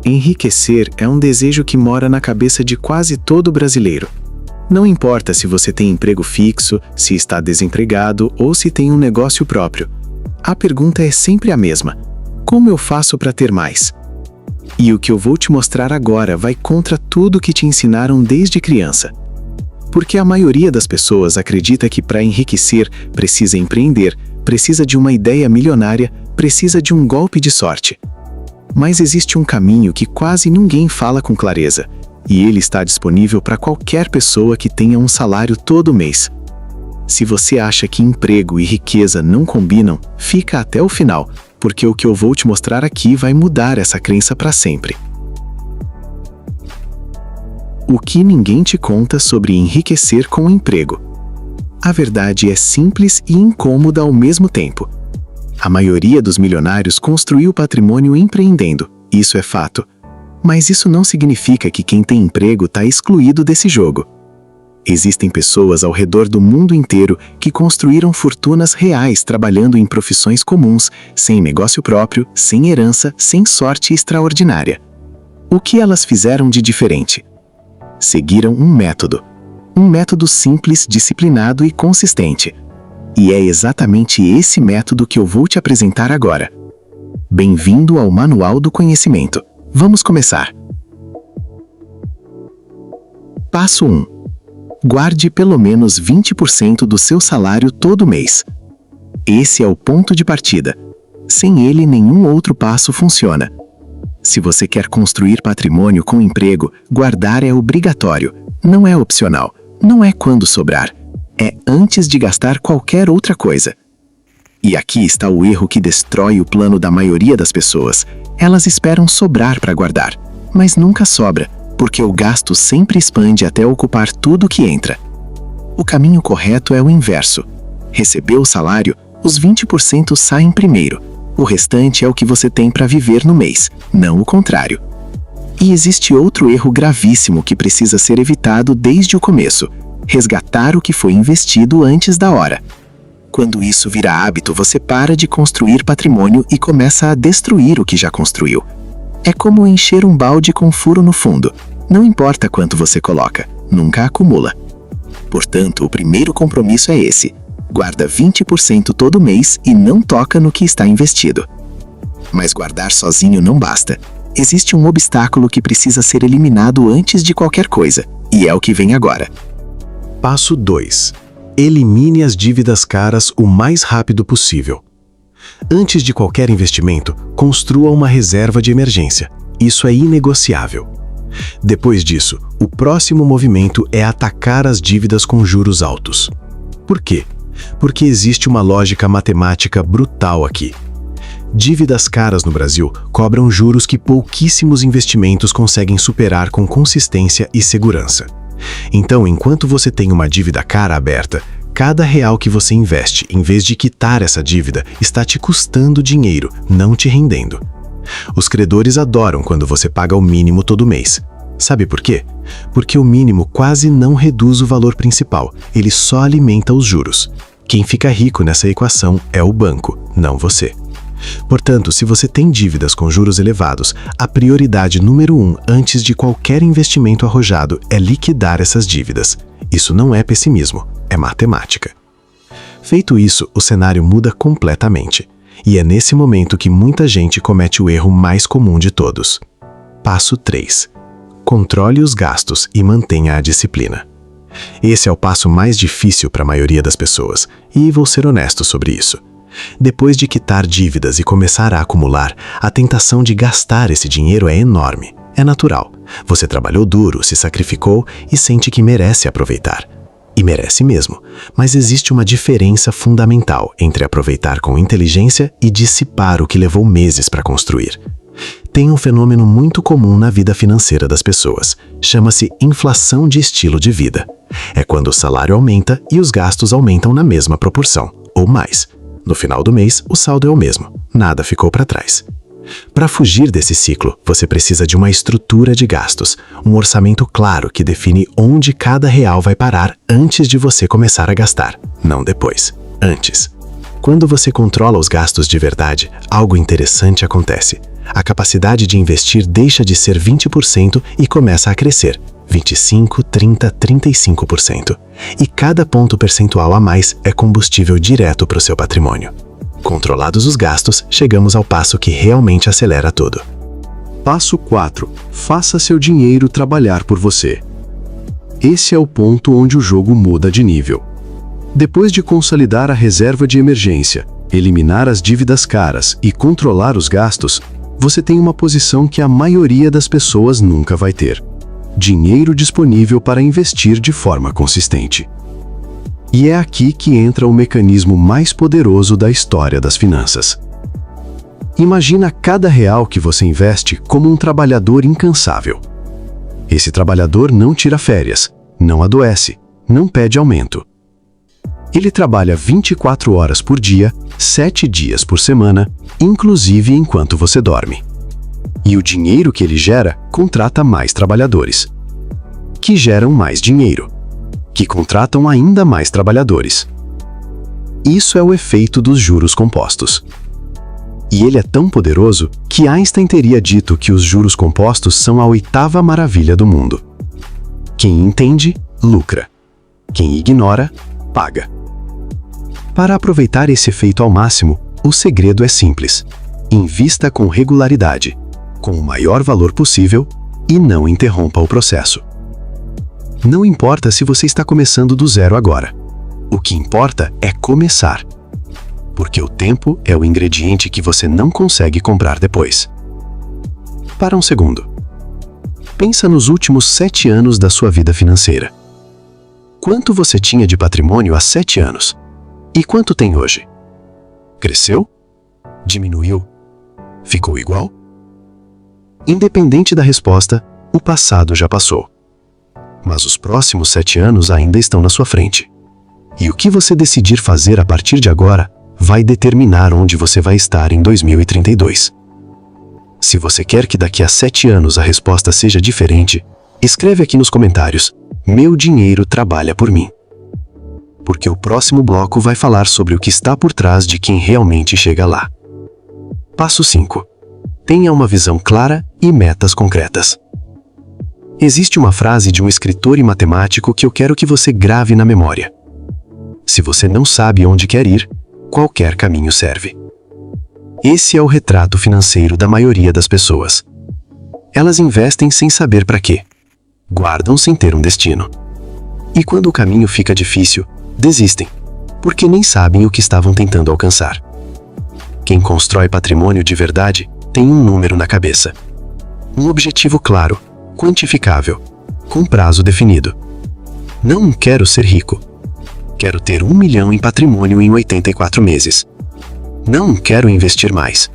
Enriquecer é um desejo que mora na cabeça de quase todo brasileiro. Não importa se você tem emprego fixo, se está desempregado ou se tem um negócio próprio. A pergunta é sempre a mesma: como eu faço para ter mais? E o que eu vou te mostrar agora vai contra tudo que te ensinaram desde criança. Porque a maioria das pessoas acredita que para enriquecer precisa empreender, precisa de uma ideia milionária, precisa de um golpe de sorte. Mas existe um caminho que quase ninguém fala com clareza, e ele está disponível para qualquer pessoa que tenha um salário todo mês. Se você acha que emprego e riqueza não combinam, fica até o final, porque o que eu vou te mostrar aqui vai mudar essa crença para sempre. O que ninguém te conta sobre enriquecer com o emprego? A verdade é simples e incômoda ao mesmo tempo. A maioria dos milionários construiu patrimônio empreendendo, isso é fato. Mas isso não significa que quem tem emprego está excluído desse jogo. Existem pessoas ao redor do mundo inteiro que construíram fortunas reais trabalhando em profissões comuns, sem negócio próprio, sem herança, sem sorte extraordinária. O que elas fizeram de diferente? Seguiram um método simples, disciplinado e consistente. E é exatamente esse método que eu vou te apresentar agora. Bem-vindo ao Manual do Conhecimento. Vamos começar. Passo 1. Guarde pelo menos 20% do seu salário todo mês. Esse é o ponto de partida. Sem ele, nenhum outro passo funciona. Se você quer construir patrimônio com emprego, guardar é obrigatório, não é opcional, não é quando sobrar. É antes de gastar qualquer outra coisa. E aqui está o erro que destrói o plano da maioria das pessoas. Elas esperam sobrar para guardar, mas nunca sobra, porque o gasto sempre expande até ocupar tudo que entra. O caminho correto é o inverso. Recebeu o salário, os 20% saem primeiro. O restante é o que você tem para viver no mês, não o contrário. E existe outro erro gravíssimo que precisa ser evitado desde o começo: resgatar o que foi investido antes da hora. Quando isso vira hábito, você para de construir patrimônio e começa a destruir o que já construiu. É como encher um balde com furo no fundo. Não importa quanto você coloca, nunca acumula. Portanto, o primeiro compromisso é esse: guarda 20% todo mês e não toca no que está investido. Mas guardar sozinho não basta. Existe um obstáculo que precisa ser eliminado antes de qualquer coisa, e é o que vem agora. Passo 2. Elimine as dívidas caras o mais rápido possível. Antes de qualquer investimento, construa uma reserva de emergência. Isso é inegociável. Depois disso, o próximo movimento é atacar as dívidas com juros altos. Por quê? Porque existe uma lógica matemática brutal aqui. Dívidas caras no Brasil cobram juros que pouquíssimos investimentos conseguem superar com consistência e segurança. Então, enquanto você tem uma dívida cara aberta, cada real que você investe, em vez de quitar essa dívida, está te custando dinheiro, não te rendendo. Os credores adoram quando você paga o mínimo todo mês. Sabe por quê? Porque o mínimo quase não reduz o valor principal, ele só alimenta os juros. Quem fica rico nessa equação é o banco, não você. Portanto, se você tem dívidas com juros elevados, a prioridade número 1 antes de qualquer investimento arrojado é liquidar essas dívidas. Isso não é pessimismo, é matemática. Feito isso, o cenário muda completamente. E é nesse momento que muita gente comete o erro mais comum de todos. Passo 3. Controle os gastos e mantenha a disciplina. Esse é o passo mais difícil para a maioria das pessoas, e vou ser honesto sobre isso. Depois de quitar dívidas e começar a acumular, a tentação de gastar esse dinheiro é enorme. É natural. Você trabalhou duro, se sacrificou e sente que merece aproveitar. E merece mesmo, mas existe uma diferença fundamental entre aproveitar com inteligência e dissipar o que levou meses para construir. Tem um fenômeno muito comum na vida financeira das pessoas. Chama-se inflação de estilo de vida. É quando o salário aumenta e os gastos aumentam na mesma proporção, ou mais. No final do mês, o saldo é o mesmo. Nada ficou para trás. Para fugir desse ciclo, você precisa de uma estrutura de gastos, um orçamento claro que define onde cada real vai parar antes de você começar a gastar, não depois, antes. Quando você controla os gastos de verdade, algo interessante acontece. a capacidade de investir deixa de ser 20% e começa a crescer 25%, 30%, 35%. E cada ponto percentual a mais é combustível direto para o seu patrimônio. Controlados os gastos, chegamos ao passo que realmente acelera tudo. Passo 4. Faça seu dinheiro trabalhar por você. Esse é o ponto onde o jogo muda de nível. Depois de consolidar a reserva de emergência, eliminar as dívidas caras e controlar os gastos, você tem uma posição que a maioria das pessoas nunca vai ter: dinheiro disponível para investir de forma consistente. E é aqui que entra o mecanismo mais poderoso da história das finanças. Imagina cada real que você investe como um trabalhador incansável. Esse trabalhador não tira férias, não adoece, não pede aumento. Ele trabalha 24 horas por dia, 7 dias por semana, inclusive enquanto você dorme. E o dinheiro que ele gera contrata mais trabalhadores, que geram mais dinheiro, que contratam ainda mais trabalhadores. Isso é o efeito dos juros compostos. E ele é tão poderoso que Einstein teria dito que os juros compostos são a 8ª maravilha do mundo. Quem entende, lucra. Quem ignora, paga. Para aproveitar esse efeito ao máximo, o segredo é simples: invista com regularidade, com o maior valor possível e não interrompa o processo. Não importa se você está começando do zero agora. O que importa é começar. Porque o tempo é o ingrediente que você não consegue comprar depois. Para um segundo. Pensa nos últimos 7 anos da sua vida financeira. Quanto você tinha de patrimônio há 7 anos? E quanto tem hoje? Cresceu? Diminuiu? Ficou igual? Independente da resposta, o passado já passou. Mas os próximos 7 anos ainda estão na sua frente. E o que você decidir fazer a partir de agora vai determinar onde você vai estar em 2032. Se você quer que daqui a 7 anos a resposta seja diferente, escreve aqui nos comentários: "Meu dinheiro trabalha por mim." Porque o próximo bloco vai falar sobre o que está por trás de quem realmente chega lá. Passo 5. Tenha uma visão clara e metas concretas. Existe uma frase de um escritor e matemático que eu quero que você grave na memória: se você não sabe onde quer ir, qualquer caminho serve. Esse é o retrato financeiro da maioria das pessoas. Elas investem sem saber para quê. Guardam sem ter um destino. E quando o caminho fica difícil, desistem, porque nem sabem o que estavam tentando alcançar. Quem constrói patrimônio de verdade tem um número na cabeça. Um objetivo claro, quantificável, com prazo definido. Não quero ser rico. Quero ter 1 milhão em patrimônio em 84 meses. Não quero investir mais.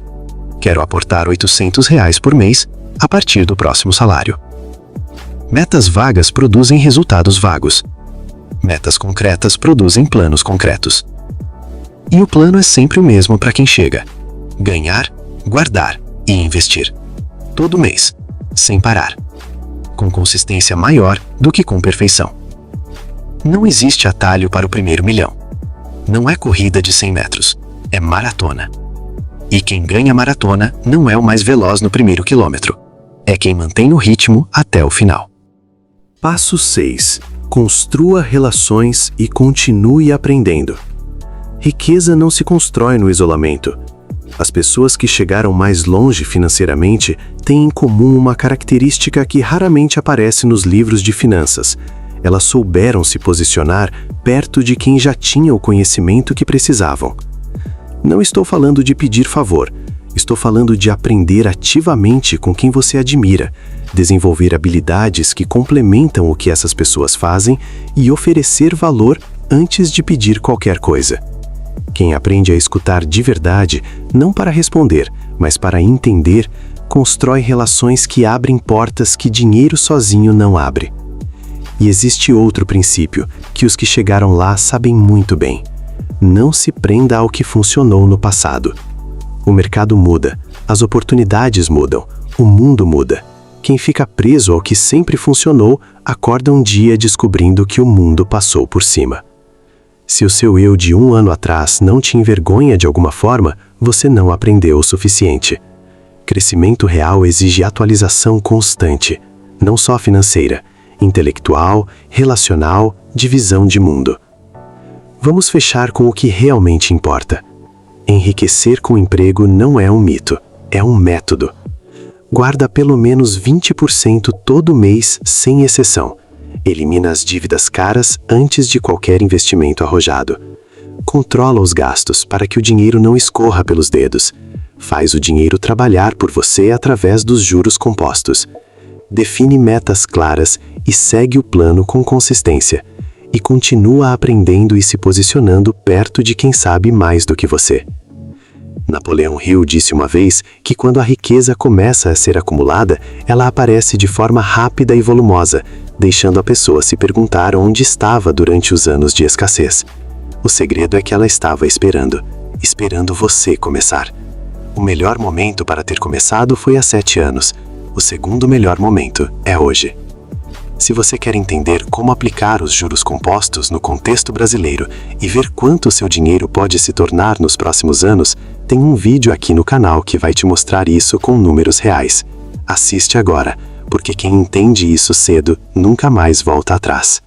Quero aportar R$800 por mês a partir do próximo salário. Metas vagas produzem resultados vagos. Metas concretas produzem planos concretos. E o plano é sempre o mesmo para quem chega: ganhar, guardar e investir. Todo mês, sem parar. Com consistência maior do que com perfeição. Não existe atalho para o primeiro milhão. Não é corrida de 100 metros, é maratona. E quem ganha maratona não é o mais veloz no primeiro quilômetro. É quem mantém o ritmo até o final. Passo 6. Construa relações e continue aprendendo. Riqueza não se constrói no isolamento. As pessoas que chegaram mais longe financeiramente têm em comum uma característica que raramente aparece nos livros de finanças. Elas souberam se posicionar perto de quem já tinha o conhecimento que precisavam. Não estou falando de pedir favor, estou falando de aprender ativamente com quem você admira, desenvolver habilidades que complementam o que essas pessoas fazem e oferecer valor antes de pedir qualquer coisa. Quem aprende a escutar de verdade, não para responder, mas para entender, constrói relações que abrem portas que dinheiro sozinho não abre. E existe outro princípio que os que chegaram lá sabem muito bem: não se prenda ao que funcionou no passado. O mercado muda, as oportunidades mudam, o mundo muda. Quem fica preso ao que sempre funcionou, acorda um dia descobrindo que o mundo passou por cima. Se o seu eu de 1 ano atrás não te envergonha de alguma forma, você não aprendeu o suficiente. Crescimento real exige atualização constante, não só financeira, intelectual, relacional, de visão de mundo. Vamos fechar com o que realmente importa. Enriquecer com emprego não é um mito, é um método. Guarda pelo menos 20% todo mês, sem exceção. Elimina as dívidas caras antes de qualquer investimento arrojado. Controla os gastos para que o dinheiro não escorra pelos dedos. Faz o dinheiro trabalhar por você através dos juros compostos. Define metas claras e segue o plano com consistência. E continua aprendendo e se posicionando perto de quem sabe mais do que você. Napoleão Hill disse uma vez que quando a riqueza começa a ser acumulada, ela aparece de forma rápida e volumosa, deixando a pessoa se perguntar onde estava durante os anos de escassez. O segredo é que ela estava esperando você começar. O melhor momento para ter começado foi há 7 anos. O segundo melhor momento é hoje. Se você quer entender como aplicar os juros compostos no contexto brasileiro e ver quanto seu dinheiro pode se tornar nos próximos anos, tem um vídeo aqui no canal que vai te mostrar isso com números reais. Assiste agora, porque quem entende isso cedo nunca mais volta atrás.